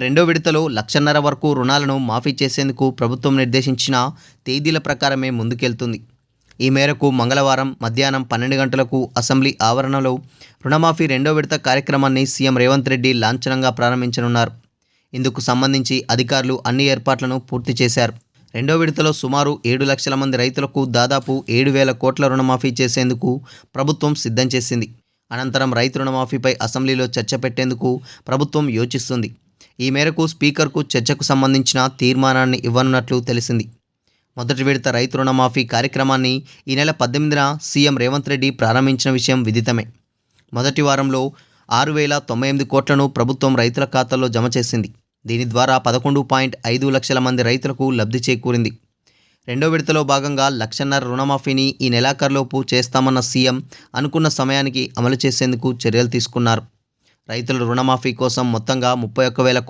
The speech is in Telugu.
రెండో విడతలో 1,50,000 వరకు రుణాలను మాఫీ చేసేందుకు ప్రభుత్వం నిర్దేశించిన తేదీల ప్రకారమే ముందుకెళ్తుంది. ఈ మేరకు మంగళవారం మధ్యాహ్నం 12 గంటలకు అసెంబ్లీ ఆవరణలో రుణమాఫీ రెండో విడత కార్యక్రమాన్ని సీఎం రేవంత్ రెడ్డి లాంఛనంగా ప్రారంభించనున్నారు. ఇందుకు సంబంధించి అధికారులు అన్ని ఏర్పాట్లను పూర్తి చేశారు. రెండో విడతలో సుమారు 7 లక్షల మంది రైతులకు దాదాపు 7,000 కోట్ల రుణమాఫీ చేసేందుకు ప్రభుత్వం సిద్ధం చేసింది. అనంతరం రైతు రుణమాఫీపై అసెంబ్లీలో చర్చ పెట్టేందుకు ప్రభుత్వం యోచిస్తుంది. ఈ మేరకు స్పీకర్కు చర్చకు సంబంధించిన తీర్మానాన్ని ఇవ్వనున్నట్లు తెలిసింది. మొదటి విడత రైతు రుణమాఫీ కార్యక్రమాన్ని ఈ నెల 18న సీఎం రేవంత్ రెడ్డి ప్రారంభించిన విషయం విదితమే. మొదటి వారంలో 6,098 కోట్లను ప్రభుత్వం రైతుల ఖాతాల్లో జమ చేసింది. దీని ద్వారా 11.5 లక్షల మంది రైతులకు లబ్ధి చేకూరింది. రెండో విడతలో భాగంగా 1,50,000 రుణమాఫీని ఈ నెలాఖరులోపు చేస్తామన్న సీఎం అనుకున్న సమయానికి అమలు చేసేందుకు చర్యలు తీసుకున్నారు. రైతుల రుణమాఫీ కోసం మొత్తంగా 31,000 కోట్ల